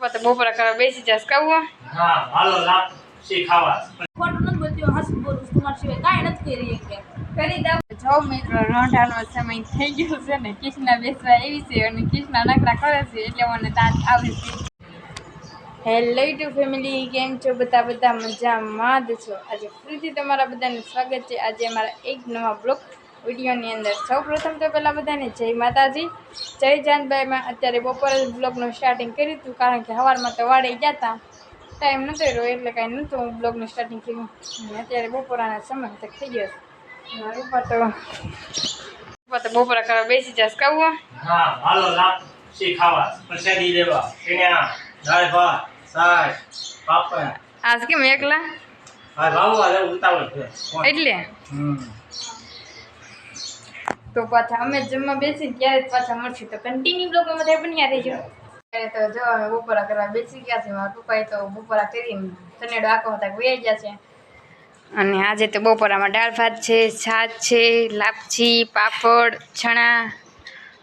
તો બપોરા કરવા બેસી જાસ કાવું હા હાલો લાપ સી ખાવા ખોટું નથી બોલતી હું હાસુ બોલું છું તમારા સિવાય કાંઈ નથી કરી કે કરી દઉં જો મિત્રો રોંઢાનો સમય થઈ ગયો છે ને કૃષ્ણા બેસવા આવી છે અને કૃષ્ણા નકરા કરે છે એટલે મને દાંત આવે છે. હેલો યુટ્યુબ ફેમિલી, કેમ છો બધા મજામાં જ છો? આજે ફરીથી તમારા બધાનું સ્વાગત છે આજે અમારા એક નવા બ્લોગ વિડીયોની અંદર. સૌ પ્રથમ તો પહેલાં બધાને જય માતાજી, જય જાનભાઈમાં. અત્યારે બપોરે બ્લોગનું સ્ટાર્ટિંગ કર્યું હતું કારણ કે સવારમાં તો વાડે ગયા હતા, ટાઈમ નહોતો રહ્યો એટલે કાંઈ નહોતું હું બ્લોગનું સ્ટાર્ટિંગ કર્યું. અને અત્યારે બપોરાના સમય તક થઈ ગયો છે. ઉપર તો બપોરા કરવા બેસી જાસ કાવું હા હાલો લાપ સી ખાવા પ્રસાદી લેવા ટીણા દાળ ભાત શાક પાપડ આજ કેમ એકલા હા ભાવ આ ઉતાવળ છે એટલે તો પાછા અમે જમવા બેસી ત્યારે પાછા મળશું તો કન્ટિન્યુ બ્લોગમાં બધા બન્યા રહેજો. ત્યારે તો જો અમે બપોરા કરવા બેસી ગયા છે. મારા પપ્પાએ તો બપોરા કરીને તનેડો આખો હતા વૈયા ગયા છે. અને આજે તો બપોરામાં દાળ ભાત છે, છાશ છે, લાપસી, પાપડ, છણા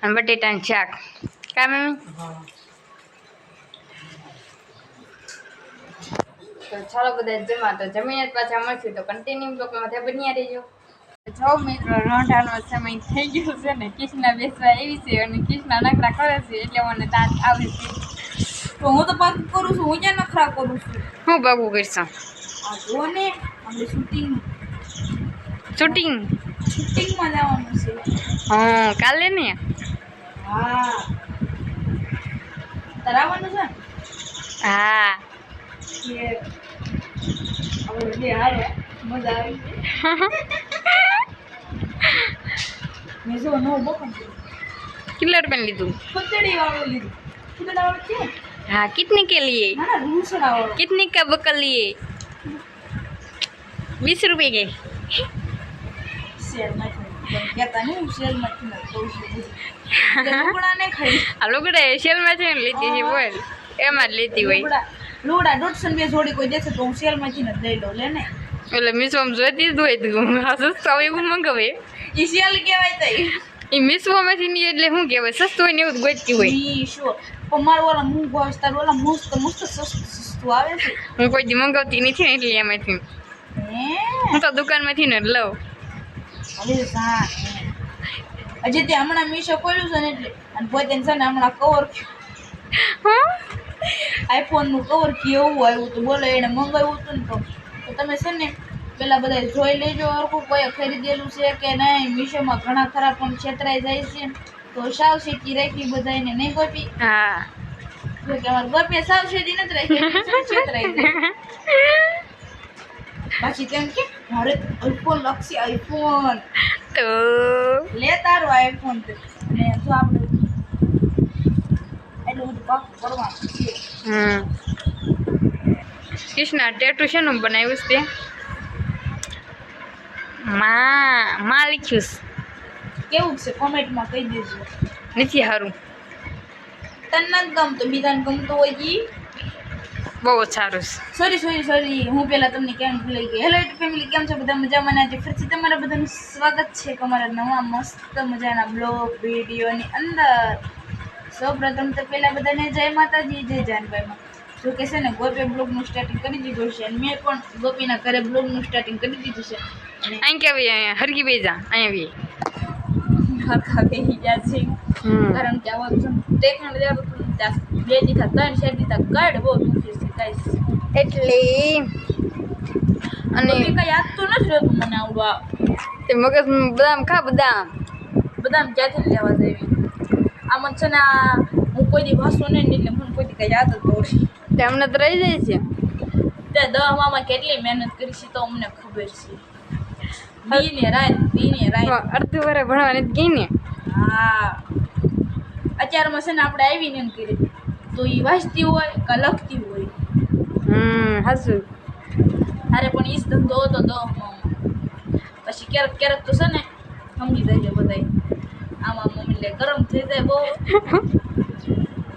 અને બટેટાનું શાક. કા મમ્મી? તો ચાલો બધા જમવા, તો જમીને જ પાછા મળશું તો કન્ટિન્યુ બ્લોગમાં બધા બન્યા રહેજો. જો મિત્રો રોંઢાનો સમય થઈ ગયો છે ને કૃષ્ણા બેસવા આવી છે અને કૃષ્ણા નકરા કરે છે એટલે મને દાંત આવે છે. તો હું તો પાકું કરું છું, હું ક્યાં નખરા કરું છું? હું ભાગું કરશો? આ જો ને આપણે શૂટિંગ શૂટિંગમાં જવાનું છે. હા કાલે ને હા તરાવવાનું છે ને હા કે આપણે બે હારે મજા આવી મેં જો નવો બકમ કેટલા રૂપિયા લીધું? ખુદડી વાળું લીધું. ખુદડા વાળું છે हाँ कितने के लिए? ના ના રૂસડા વાળું कितने का बकल लिए? 20 रुपए के. શેરમાંથી કહેતા નહીં હું શેરમાંથી નથી કહું છું લુગડા ને ખાઈ આ લોકોડે સેલમાં છે ને લીધી છે બોલ એમાં જ લેતી હોય. લુગડા 150 જોડી કોઈ દેશે તો હું શેરમાંથી જ લઈ લઉં લે ને. એટલે મીશોમાં જોઈતી જ હોય તું આ સસ્તું હોય એવું મંગાવે ઈ સેલ કહેવાય તઈ એ મીશોમાંથી નહીં એટલે શું કહેવાય સસ્તું હોય ને એવું જ ગોતતી હોય. મીશો પણ મારું ઓલા મૂંગો આવે તારું ઓલા મસ્ત સસ્તું આવે છે. હું કોઈ દી મંગાવતી નથી ને એટલે એમાંથી હું તો દુકાનમાંથી ને જ લઉં. હવે જા હજી તે હમણાં મીશો ખોલ્યું છે ને એટલે અને પોતે છે ને હમણાં કવર હા આઈફોનનું કવર કેવું આવ્યું હતું બોલો એને મંગાવ્યું હતું ને તો તમે છે ને પેલા બધા જોઈ લેજો હરખું કોઈ ખરીદેલું છે કે નહીં. મીશોમાં ઘણા ખરા પણ છેતરાઈ જાય છે તો સાવચેતી રાખી બધાને નહીં ગોપી. હા જો કે અમારે ગોપી સાવચેતી નથી રાખી છેતરાઈ જાય પાછી તેમ કે મારે આઈફોન લક્ષી આઈફોન તો લે તારો આઈફોન ને જો આપણે એટલું બધું પાક કરવાનું છે. કૃષ્ણા ટેટુ શેનું બનાવ્યું છે? માં લખ્યું કેવું છે કોમેન્ટમાં કહી દેજો. નથી સારું, તને નથી ગમતું બીજાને ગમતું હોય ઈ. બહુ જ સારું છે. સોરી હું પહેલા તમને કેમ ભૂલાઈ ગઈ. હેલો યુટ્યુબ ફેમિલી, કેમ છો બધા મજામાં? આજે ફરીથી તમારા બધાનું સ્વાગત છે અમારા નવા મસ્ત મજાના બ્લોગ વિડીયોની અંદર. સૌ પ્રથમ તો પહેલાં બધાને જય માતાજી, જય જાનભાઈમાં. જો કે છે ને ગોપે બ્લોગનું સ્ટાર્ટિંગ કરી દીધું છે અને મેં પણ ગોપીના ઘરે બ્લોગનું સ્ટાર્ટિંગ કરી દીધું છે. અને અહીં કેવી અહીંયા હરકી બેજા અહીંયા હરખા બેસી ગયા છે કારણ કે આવા ટેકનોલોજી બે દીધા 3 શેર દીધા ગાઢ બહુ દુખી છે ગાઈસ. એટલે અને કઈ યાદ તો નથી રહેતું મને આવડું તે મગજ બદામ ખા બદામ ક્યાંથી લેવા જઈએ આમાં છે ને હું કોઈ દી ભાષો નહીં એટલે મને કોઈ દી કઈ યાદ જ દોડી તે અમને તો રહી જાય છે. તે 10માં કેટલી મહેનત કરી છે તો અમને ખબર છે. દીને રાત અડધું વરે ભણવાની જ ગઈ ને. હા અત્યારમાં છે ને આપણે આવીને એમ કરી તો એ વાંચતી હોય કે લખતી હોય. હાસું અરે પણ ઈ જ ધંધો હતો 10માં. પછી ક્યારેક તો છે ને સમજી જાય બધા આમાં મમ્મી લે ગરમ થઈ જાય બહુ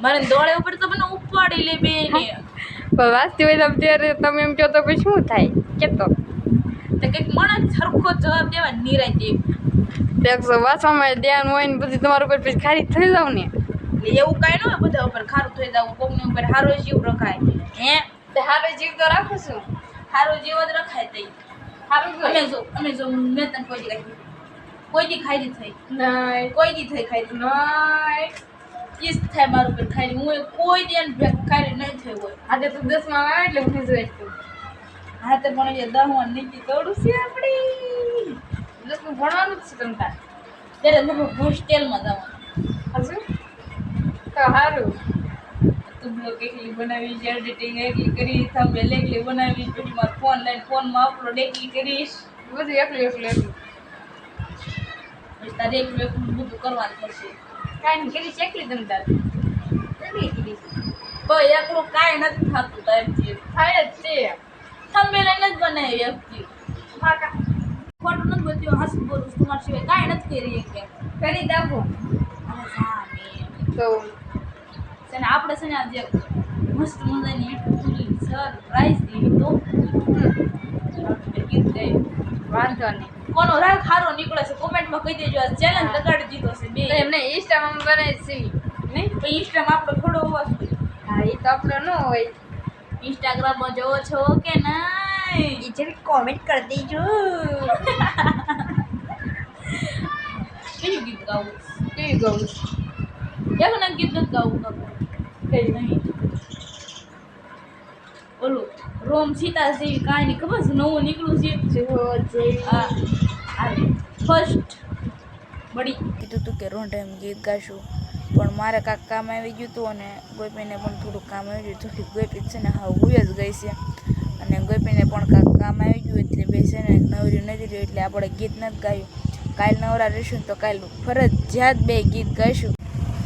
મારે દોડે ઉપર તો મને ઉપાડી લે બે ને પણ વાંચતી હોય તો ત્યારે તમે એમ કહો તો પછી શું થાય કેતો તો કંઈક માણસ સરખો જવાબ દેવા નિરાય દે. વાંચવામાં ધ્યાન હોય ને પછી તમારું કોઈ પછી ખાલી થઈ જાવ ને એટલે એવું કાંઈ ન હોય બધા ઉપર ખારું થઈ જવું, કોકની ઉપર હારો જીવ રખાય. હે તે હારો જીવ તો રાખું છું. હારો જીવ જ રખાય તઈ. હારું અમે જો મેં તને કોઈ દી રાખી કોઈ દી ખાઈ થઈ નહીં કોઈ દી થઈ ખાઈ નહીં. કિસ થાય મારું પર ખાઈ હું કોઈ દી એને ભેગ ખાઈ નહીં થઈ હોય. આજે તું 10 માં આવે એટલે હું જોઈશ તું. હા તો પણ એ 10 માં નીચે તોડું છે આપણી 10 માં ભણવાનું જ છે તમ તાર. ત્યારે મને હોસ્ટેલમાં જવાનું. હજુ તો હારું. તું બ્લોગ એકલી બનાવી છે, એડિટિંગ એકલી કરી, થંબનેલ એકલી બનાવી, પછી મારો ફોન લઈને ફોનમાં અપલોડ એકલી કરીશ. બધું એકલું. પછી તારે એકલું બધું કરવાનું થશે. કાંઈ નહીં કરી એકલી તમ તાર. એકલી કરીશ તો એકલું કાંઈ નથી થતું તારથી. થાય જ છે. થંબનેલ નથી બનાવી એકથી. ફાકા ખોટું નથી બોલતી, હાસું બોલું છું, તમારા સિવાય કાંઈ નથી કરી એક કરી દાખો અરે જા ને તો છે ને આપણે છે ને આજે મસ્ત મજાની એટલી સરપ્રાઈઝ દીધી તો ગીત ગાય વાંધો નહીં. કોનો રાગ ખારો નીકળે છે કોમેન્ટમાં કહી દેજો. આ ચેલેન્જ લગાડી દીધો છે બે. તો એમને ઇન્સ્ટામાં બનાવી છે નહીં. પણ ઇન્સ્ટામાં આપણો થોડો હોવા જોઈએ. હા એ તો આપણો ન હોય. ઇન્સ્ટાગ્રામમાં જોવો છો કે નહીં? એ જરી કોમેન્ટ કરી દેજો. કયું ગીત ગાવું? કેવી ગયું એકના ગીત નથી ગાવું કાપડ કઈ નહીં. ઓલું રોમ સીતા જેવી કાંઈ નહીં ખબર છે નવું નીકળ્યું છે. જુઓ જેવી હા ફર્સ્ટ બડી કીધું હતું કે રોંઢે એમ ગીત ગાશું, પણ મારે કાંઈક કામ આવી ગયું હતું અને ગોપીને પણ થોડુંક કામ આવી ગયું. થોડીક ગોપી છે ને હા હુઈ જ ગઈ છે અને ગોપીને પણ કાંઈક કામ આવી ગયું એટલે બે છે ને નવરી નથી રહ્યું એટલે આપણે ગીત નથી ગાયું. કાલ નવરા રહીશું તો કાલ ફરજિયાત બે ગીત ગાઈશું.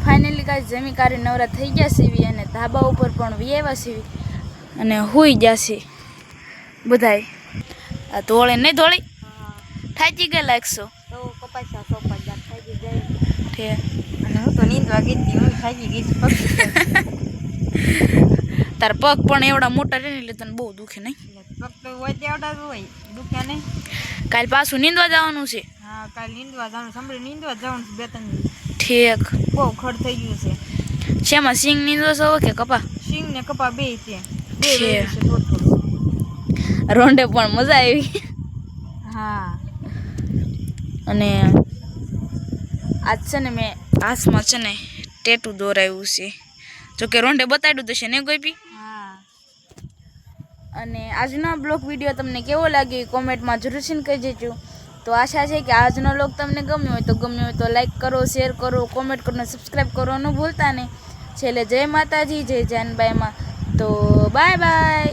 ફાઇનલી કાંઈ જમી કારી નવરા થઈ ગયા સીવી અને ધાબા ઉપર પણ વિયાવા સીવી અને હુઈ જશે બધાય. આ ધોળી નહીં ધોળી થાકી ગયા લાગશો તો કપાસા સોપા જા ખાઈ જાય. ઠે અને હું તો નીંદવા ગઈ હતી, હું ખાઈ ગઈ છું. તાર પગ પણ એવડા મોટા રહે ને એટલે તને બહુ દુખે નહીં. પગ તો હોય તેવડા જ હોય, દુખ્યા નહીં. કાલ પાછું નીંદવા જવાનું છે. હા કાલ નીંદવા જવાનું, સાંભળે નીંદવા જવાનું છે 2-3 ઠેક બહુ ખડ થઈ ગયું છે. શેમાં સિંગ નીંદવા છો કે કપા? સિંગ ને કપા બે છે. બે છે. વેલું છે થોડું થોડું. રોંઢે પણ મજા આવી હા અને આજ છે ને મેં હાથમાં છે ને ટેટુ દોરાવ્યું છે. જોકે રોંઢે બતાડ્યું તો છે ને ગોપી. હા અને આજનો બ્લોગ વિડીયો તમને કેવો લાગ્યો એ કોમેન્ટમાં જરૂરથી કહી દેજો. તો આશા છે કે આજનો બ્લોગ તમને ગમ્યો હોય તો લાઈક કરો, શેર કરો, કોમેન્ટ કરો, સબસ્ક્રાઈબ કરવાનું ભૂલતા નહીં. છેલ્લે જય માતાજી, જય જાનબાઈમાં. તો બાય બાય.